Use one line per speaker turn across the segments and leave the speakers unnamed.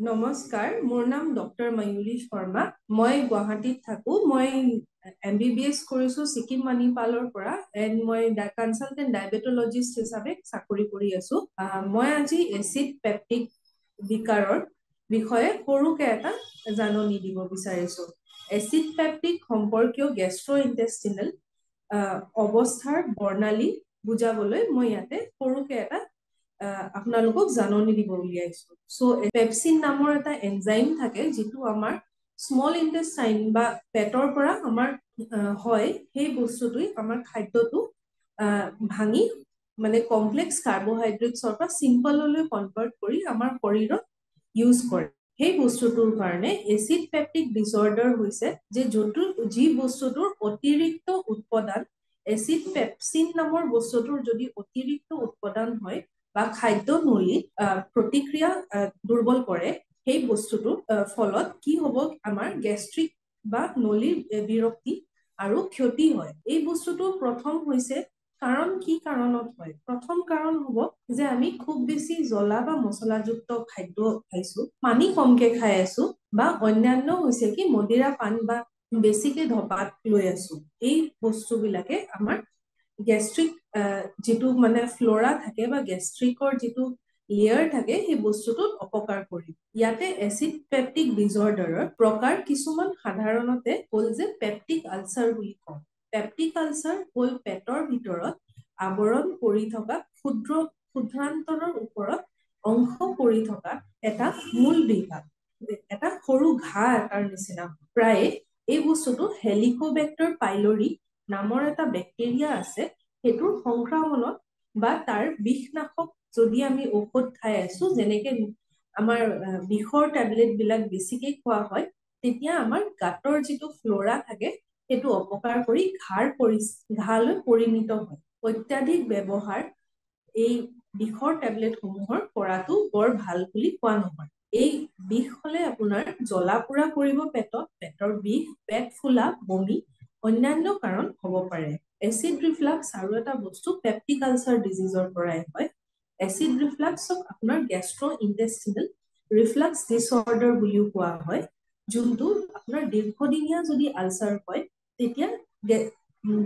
নমস্কাৰ, মোৰ নাম ডক্টৰ ময়ূৰী শৰ্মা। মই গুৱাহাটীত থাকো। মই MBBS কৰিছো ছিকিম মানিপালৰ পৰা এণ্ড মই কনচালটেণ্ট ডায়েবেটলজিষ্ট হিচাপে চাকৰি কৰি আছো। মই আজি এচিড পেপটিক বিকাৰৰ বিষয়ে সৰুকে এটা জাননী দিব বিচাৰিছো। এচিড পেপটিক সম্পৰ্কীয় গেষ্ট্ৰইণ্টেষ্টিনেল অৱস্থাৰ বৰ্ণালী বুজাবলৈ মই ইয়াতে সৰুকে এটা আপোনালোকক জাননী দিব উলিয়াইছো। চ' পেপচিন নামৰ এটা এনজাইম থাকে যিটো আমাৰ স্মল ইন্টেষ্টাইন বা পেটৰ পৰা আমাৰ হয়। সেই বস্তুটোৱে আমাৰ খাদ্যটো ভাঙি মানে কমপ্লেক্স কাৰ্বহাইড্ৰেটছৰ পৰা চিম্পললৈ কনভাৰ্ট কৰি আমাৰ শৰীৰত ইউজ কৰে। সেই বস্তুটোৰ কাৰণে এচিড পেপটিক ডিছঅৰ্ডাৰ হৈছে যি বস্তুটোৰ অতিৰিক্ত উৎপাদন এচিড পেপচিন নামৰ বস্তুটোৰ যদি অতিৰিক্ত উৎপাদন হয় বা খাদ্য নলীত প্ৰতিক্ৰিয়া দুৰ্বল কৰে, সেই বস্তুটোৰ ফলত কি হ'ব, আমাৰ গেষ্ট্ৰিক বা নলীৰ বিৰক্তি আৰু ক্ষতি হয়। এই বস্তুটো প্ৰথম হৈছে কাৰণ কি কাৰণত হয়? প্ৰথম কাৰণ হ'ব যে আমি খুব বেছি জ্বলা বা মছলাযুক্ত খাদ্য খাইছো, পানী কমকে খাই আছো, বা অন্যান্য হৈছে কি মদিৰা পান বা বেছিকে ধপাত লৈ আছো। এই বস্তুবিলাকে আমাৰ গেষ্ট্ৰিক যিটো মানে ফ্ল'ৰা থাকে বা গেষ্ট্ৰিকৰ যিটো লেয়াৰ থাকে সেই বস্তুটোত অপকাৰ কৰি। ইয়াতে এচিড পেপটিক ডিছঅৰ্ডাৰৰ প্ৰকাৰ কিছুমান সাধাৰণতে হ'ল যে পেপটিক আলচাৰ বুলি কওঁ। পেপটিক আলচাৰ হ'ল পেটৰ ভিতৰত আৱৰণ কৰি থকা ক্ষুদ্ৰান্তৰৰ ওপৰত অংশ পৰি থকা এটা মূল বিভাগ, এটা সৰু ঘাঁ এটাৰ নিচিনা। প্ৰায়ে এই বস্তুটো হেলিকোবেক্টৰ পাইলৰি নামৰ এটা বেক্টেৰিয়া আছে, সেইটোৰ সংক্ৰমণত বা তাৰ বিষনাশক যদি আমি ঔষধ খাই আছো, যেনেকে আমাৰ বিষৰ টেবলেট বিলাক বেছিকে খোৱা হয়, তেতিয়া আমাৰ গাঁতৰ যিটো ফ্ল'ৰা থাকে সেইটো অপকাৰ কৰি ঘাঁলৈ পৰিণত হয়। অত্যাধিক ব্যৱহাৰ এই বিষৰ টেবলেট সমূহৰ কৰাটো বৰ ভাল বুলি কোৱা নহয়। এই বিষ হলে আপোনাৰ জ্বলা পোৰা কৰিব পেটৰ বিষ, পেট ফুলা, বমি, অন্যান্য কাৰণ হ'ব পাৰে। এচিড ৰিফ্লাক্স আৰু এটা বস্তু পেপটিক আলচাৰ ডিজিজৰ পৰাই হয়। এচিড ৰিফ্লাক্সক আপোনাৰ গেষ্ট্ৰ ইন্টেষ্টিনেল ৰিফ্লাক্স ডিছঅৰ্ডাৰ বুলিও কোৱা হয়। যোনটো আপোনাৰ দীৰ্ঘদিনীয়া যদি আলচাৰ হয় তেতিয়া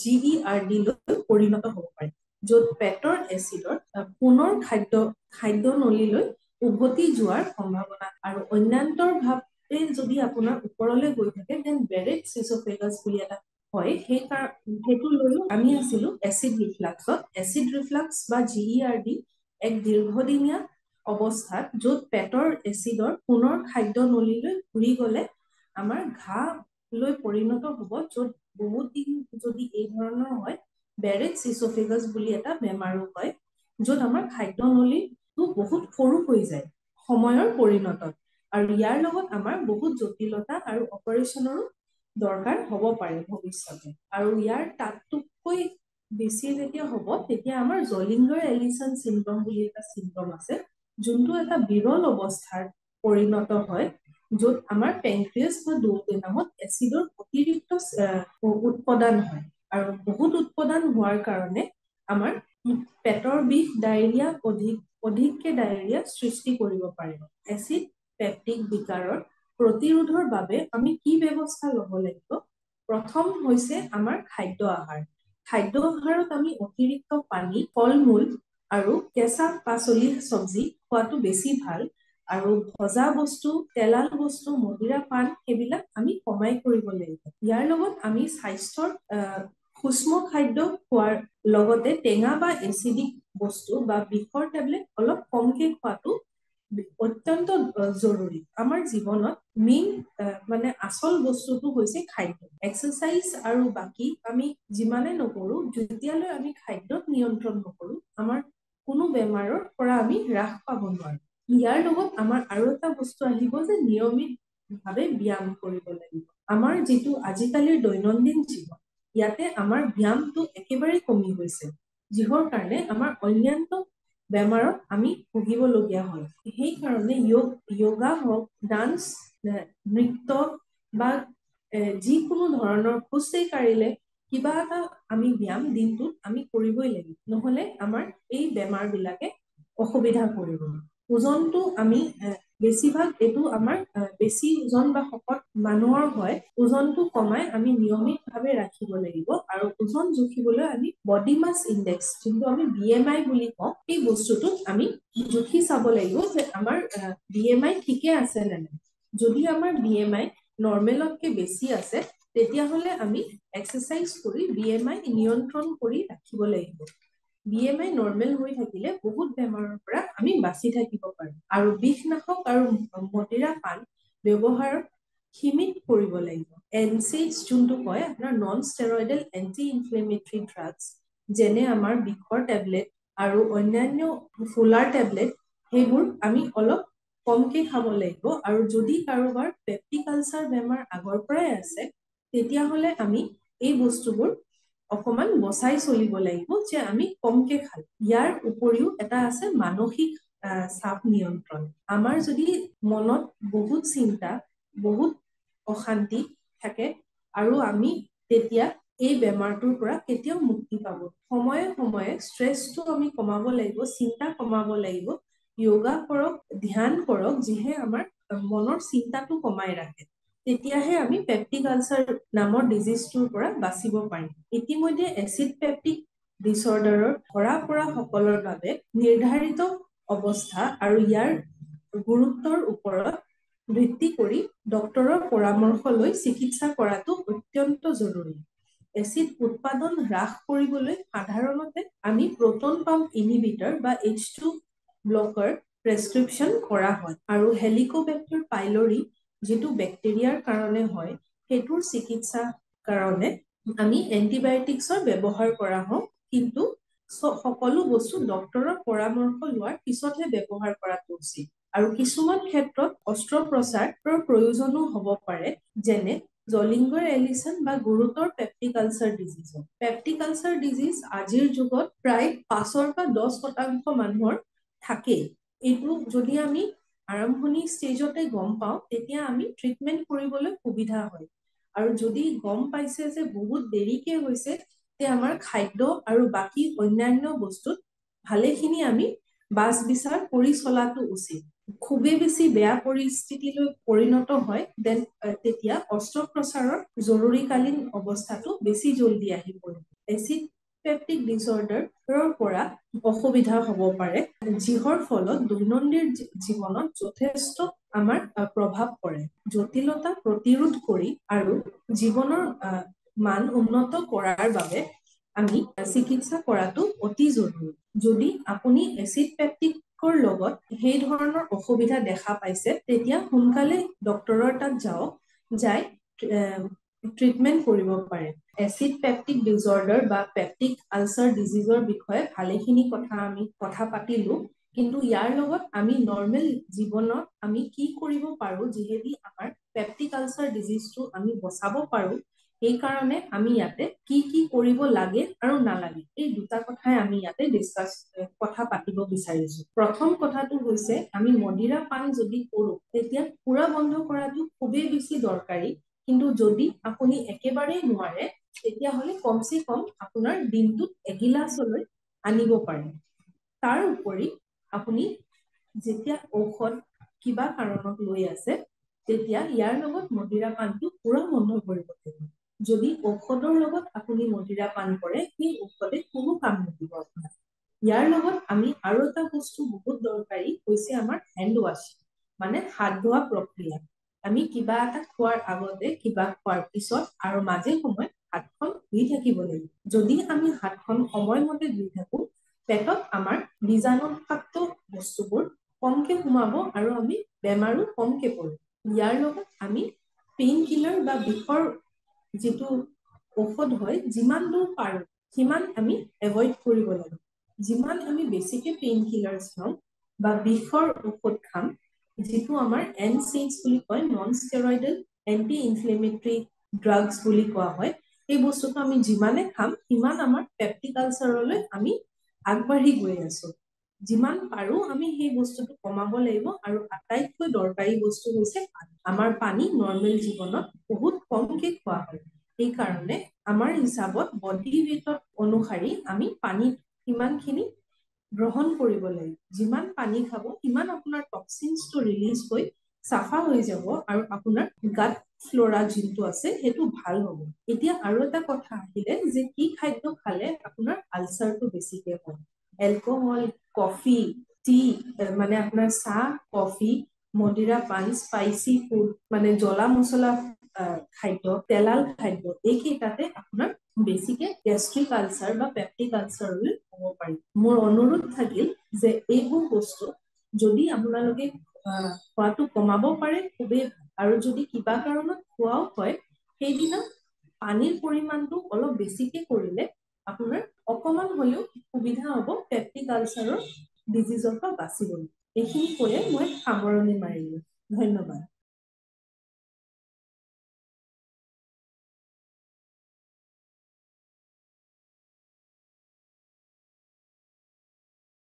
GERD লৈ পৰিণত হ'ব পাৰে, য'ত পেটৰ এচিডৰ পুনৰ খাদ্য নলীলৈ উভতি যোৱাৰ সম্ভাৱনা আৰু অন্যান্যৰ ভাৱে যদি আপোনাৰ ওপৰলৈ গৈ থাকে দেন বেৰেটছ ইছ'ফেগাছ বুলি এটা হয়। সেইটো লৈও আমি আছিলো এচিড ৰিফ্লাক্সত। এচিড ৰিফ্লাক্স বা GERD এক দীৰ্ঘদিনীয়া অৱস্থাত য'ত পেটৰ এচিডৰ পুনৰ খাদ্য নলীলৈ ঘূৰি গলে আমাৰ ঘাঁ লৈ পৰিণত হ'ব, য'ত বহুত দিন যদি এই ধৰণৰ হয় বেৰেটছ ইছ'ফেগাছ বুলি এটা বেমাৰো হয়, য'ত আমাৰ খাদ্য নলীটো বহুত সৰু হৈ যায় সময়ৰ পৰিণতত, আৰু ইয়াৰ লগত আমাৰ বহুত জটিলতা আৰু অপাৰেশ্যনৰো দৰকাৰ হ'ব পাৰে ভৱিষ্যতে। আৰু ইয়াৰ তাতোকৈ বেছি যেতিয়া হ'ব তেতিয়া আমাৰ জলিংগাৰ এলিছন চিনড্ৰম বুলি এটা চিনড্ৰম আছে, যোনটো এটা বিৰল অৱস্থাৰ পৰিণত হয়, য'ত আমাৰ পেনক্ৰিয়াছ বা দুওডেনামত এচিডৰ অতিৰিক্ত উৎপাদন হয়, আৰু বহুত উৎপাদন হোৱাৰ কাৰণে আমাৰ পেটৰ বিষ, ডায়েৰিয়া, অধিককে ডায়েৰিয়া সৃষ্টি কৰিব পাৰে। এচিড পেপটিক বিকাৰৰ প্ৰতিৰোধৰ বাবে আমি কি ব্যৱস্থা ল'ব লাগিব? প্ৰথম হৈছে আমাৰ খাদ্য আহাৰ। খাদ্য আহাৰত আমি অতিৰিক্ত পানী, ফল মূল আৰু কেঁচা পাচলি চব্জি খোৱাটো বেছি ভাল, আৰু ভজা বস্তু, তেলাল বস্তু, মদিৰা পান সেইবিলাক আমি কমাই কৰিব লাগিব। ইয়াৰ লগত আমি স্বাস্থ্যৰ সুষম খাদ্য খোৱাৰ লগতে টেঙা বা এচিডিক বস্তু বা বিষৰ টেবলেট অলপ কমকে খোৱাটো অত্যন্ত জৰুৰী। আমাৰ জীৱনত মেইন মানে আচল বস্তুটো হৈছে খাদ্য। এক্সাৰচাইজ আৰু বাকী আমি যিমানে নকৰো, যেতিয়ালৈ আমি খাদ্যত নিয়ন্ত্ৰণ নকৰো, আমাৰ কোনো বেমাৰৰ পৰা আমি হ্ৰাস পাব নোৱাৰো। ইয়াৰ লগত আমাৰ আৰু এটা বস্তু আহিব যে নিয়মিত ভাৱে ব্যায়াম কৰিব লাগিব। আমাৰ যিটো আজিকালিৰ দৈনন্দিন জীৱন, ইয়াতে আমাৰ ব্যায়ামটো একেবাৰে কমি গৈছে, যিহৰ কাৰণে আমাৰ অন্যান্য বেমাৰত আমি ভুগিবলগীয়া হয়। সেইকাৰণে য়োগা হওক, ডান্স, নৃত্য বা যিকোনো ধৰণৰ খোজকাঢ়ি কাঢ়িলে কিবা এটা আমি ব্যায়াম দিনটোত আমি কৰিবই লাগিব, নহলে আমাৰ এই বেমাৰ বিলাকে অসুবিধা কৰিব। ওজনটো আমি বেছিভাগ এইটো আমাৰ বেছি ওজন বা শকত মানুহৰ হয়। ওজনটো কমাই আমি নিয়মিতভাৱে ৰাখিব লাগিব আৰু ওজন জুখিবলৈ আমি বডি মাছ ইণ্ডেক্স যোনটো আমি BMI বুলি কওঁ এই বস্তুটোত আমি জুখি চাব লাগিব যে আমাৰ BMI ঠিকে আছে নে নাই। যদি আমাৰ BMI নৰ্মেলতকৈ বেছি আছে তেতিয়াহ'লে আমি এক্সাৰচাইজ কৰি BMI নিয়ন্ত্ৰণ কৰি ৰাখিব লাগিব। BMI নৰ্মেল হৈ থাকিলে বহুত বেমাৰৰ পৰা আমি বাচি থাকিব পাৰোঁ আৰু বিষনাশক আৰু মদিৰা পান ব্যৱহাৰ সীমিত কৰিব লাগিব। NSAIDs যোনটো কয় আপোনাৰ non steroidal anti inflammatory drugs যেনে আমাৰ বিষৰ টেবলেট আৰু অন্যান্য ফুলাৰ টেবলেট সেইবোৰ আমি অলপ কমকে খাব লাগিব আৰু যদি কাৰোবাৰ পেপটিক আলচাৰ বেমাৰ আগৰ পৰাই আছে তেতিয়াহ'লে আমি এই বস্তুবোৰ অকমান বচাই চলিব লাগিব যে আমি কমকে খাম। ইয়াৰ উপৰিও এটা আছে মানসিক চাপ নিয়ন্ত্ৰণ। আমাৰ যদি মনত বহুত চিন্তা বহুত অশান্তি থাকে আৰু আমি তেতিয়া এই বেমাৰটোৰ পৰা কেতিয়াও মুক্তি পাব। সময়ে সময়ে ষ্ট্ৰেছটো আমি কমাব লাগিব, চিন্তা কমাব লাগিব, য়োগা কৰক, ধ্যান কৰক, যিহে আমাৰ মনৰ চিন্তাটো কমাই ৰাখে। তেতিয়াহে আমি পেপটিক আলচাৰ নামৰ ডিজিজটোৰ পৰা বাচিব পাৰিম। ইতিমধ্যে এচিড পেপটিক ডিছঅৰ্ডাৰৰ ধৰা পৰা সকলৰ বাবে নিৰ্ধাৰিত অৱস্থা আৰু ইয়াৰ গুৰুত্বৰ ওপৰত ভিত্তি কৰি ডক্তৰৰ পৰামৰ্শ লৈ চিকিৎসা কৰাটো অত্যন্ত জৰুৰী। এচিড উৎপাদন হ্ৰাস কৰিবলৈ সাধাৰণতে আমি প্ৰটন পাম্প ইনহিবিটৰ বা H2 ব্লকাৰ প্ৰেছক্ৰিপশ্যন কৰা হয় আৰু হেলিকোবেক্টাৰ পাইলৰি যিটো বেক্টেৰিয়াৰ কাৰণে হয় সেইটোৰ চিকিৎসা কাৰণে আমি এণ্টিবায়টিক্সৰ ব্যৱহাৰ কৰা হওঁ, কিন্তু সকলো বস্তু ডক্তৰৰ পৰামৰ্শ লোৱাৰ পিছতহে ব্যৱহাৰ কৰাটো উচিত। আৰু কিছুমান ক্ষেত্ৰত অস্ত্ৰোপচাৰৰ প্ৰয়োজনো হ'ব পাৰে, যেনে জলিংগাৰ এলিছন বা গুৰুতৰ peptic ulcer disease. Peptic ulcer disease আজিৰ যুগত প্ৰায় 5 পৰা 10% মানুহৰ থাকেই। এইটো যদি আমি আৰম্ভণি ষ্টেজতে গম পাওঁ তেতিয়া আমি ট্ৰিটমেণ্ট কৰিবলৈ সুবিধা হয়। আৰু যদি গম পাইছে যে বহুত দেৰিকে হৈছে তে আমাৰ খাদ্য আৰু বাকী অন্যান্য বস্তুত ভালেখিনি আমি বাছ বিচাৰ কৰি চলাটো উচিত। খুবেই বেছি বেয়া পৰিস্থিতিলৈ পৰিণত হয় তেতিয়া অস্ত্ৰোপচাৰৰ জৰুৰীকালীন অৱস্থাটো বেছি জলদি আহি পৰিব। এচিড পেপটিক ডিছঅৰ্ডাৰৰ পৰা অসুবিধা হ'ব পাৰে, যিহৰ ফলত দৈনন্দিন জীৱনত যথেষ্ট আমাৰ প্ৰভাৱ পৰে। জটিলতা প্ৰতিৰোধ কৰি আৰু জীৱনৰ মান উন্নত কৰাৰ বাবে আমি চিকিৎসা কৰাটো অতি জৰুৰী। যদি আপুনি এচিড পেপটিকৰ লগত সেই ধৰণৰ অসুবিধা দেখা পাইছে তেতিয়া সোনকালে ডক্তৰৰ তাত যাওক, যাই ট্ৰিটমেণ্ট কৰিব পাৰে। এচিড পেপটিক ডিছঅৰ্ডাৰ বা পেপটিক আলচাৰ ডিজিজৰ বিষয়ে ভালেখিনি আমি কথা পাতিলো, কিন্তু ইয়াৰ লগত আমি নৰ্মেল জীৱনত আমি কি কৰিব পাৰো যিহেদি আমাৰ পেপটিক আলচাৰ ডিজিজটো আমি বচাব পাৰো, সেইকাৰণে আমি ইয়াতে কি কি কৰিব লাগে আৰু নালাগে এই দুটা কথাই আমি ইয়াতে কথা পাতিব বিচাৰিছো। প্ৰথম কথাটো হৈছে আমি মদিৰা পান যদি কৰো তেতিয়া পুৰা বন্ধ কৰাটো খুবেই বেছি দৰকাৰী, কিন্তু যদি আপুনি একেবাৰেই নোৱাৰে তেতিয়াহ'লে কমচে কম আপোনাৰ দিনটোত এগিলাচলৈ আনিব পাৰে। তাৰ উপৰি আপুনি যেতিয়া ঔষধ কিবা কাৰণত লৈ আছে তেতিয়া ইয়াৰ লগত মদিৰা পানটো পুৰা বন্ধ কৰিব লাগিব। যদি ঔষধৰ লগত আপুনি মদিৰা পান কৰে সেই ঔষধে কোনো কাম নিদিব আপোনাৰ। ইয়াৰ লগত আমি আৰু এটা বস্তু বহুত দৰকাৰী হৈছে আমাৰ হেণ্ড ৱাশ্ব, মানে হাত ধোৱা প্ৰক্ৰিয়া। আমি কিবা এটা খোৱাৰ আগতে কিবা খোৱাৰ পিছত আৰু মাজে সময়ে হাতখন ধুই থাকিব লাগিব। যদি আমি হাতখন সময়মতে ধুই থাকো পেটত আমাৰ বীজাণুযুক্ত বস্তুবোৰ কমকে সোমাব আৰু আমি বেমাৰো কমকে পৰিম। ইয়াৰ লগত আমি পেইন কিলাৰ বা বিষৰ যিটো ঔষধ হয় যিমান দূৰ পাৰো সিমান আমি এভইড কৰিব লাগে। যিমান আমি বেছিকে পেইন কিলাৰ্ছ খাম বা বিষৰ ঔষধ খাম, যিটো আমাৰ NSAIDs বুলি কয় non steroidal anti inflammatory drugs বুলি কোৱা হয়, এই বস্তুটো আমি যিমানে খাম সিমান আমাৰ পেপটিক আলচাৰলৈ আমি আগবাঢ়ি গৈ আছো। যিমান পাৰো আমি সেই বস্তুটো কমাব লাগিব আৰু আটাইতকৈ দৰকাৰী বস্তু হৈছে পানী। আমাৰ পানী নৰ্মেল জীৱনত বহুত কমকে খোৱা হয়, সেইকাৰণে আমাৰ হিচাপত বডি ৱেইটত অনুসৰি আমি পানী সিমানখিনি গ্ৰহণ কৰিব লাগিব। যিমান পানী খাব সিমান আপোনাৰ টক্সিনছটো ৰিলিজ হৈ চাফা হৈ যাব আৰু আপোনাৰ গাট ফ্ল'ৰা যোনটো আছে সেইটো ভাল হ'ব। এতিয়া আৰু এটা কথা আহিলে যে কি খাদ্য খালে আপোনাৰ আলচাৰটো বেছিকে হয়। এলকহল, কফি, টি, মানে আপোনাৰ চাহ, কফি, মদিৰা পান, স্পাইচি ফুড, মানে জ্বলা মছলা খাদ্য, তেলাল খাদ্য, এইকেইটাতে আপোনাৰ বেছিকে গেষ্ট্ৰিক আলচাৰ বা পেপটিক আলচাৰ হ'ব পাৰি। মোৰ অনুৰোধ থাকিল যে এইবোৰ বস্তু যদি আপোনালোকে খোৱাটো কমাব পাৰে খুবেই ভাল, আৰু যদি কিবা কাৰণত খোৱাও হয় সেইদিনা পানীৰ পৰিমাণটো অলপ বেছিকে কৰিলে আপোনাৰ অকমান হলেও সুবিধা হ'ব পেপটিক আলচাৰৰ ডিজিজৰ পৰা বাচিবলৈ। এইখিনি কৈয়ে মই সামৰণি মাৰিলো। ধন্যবাদ।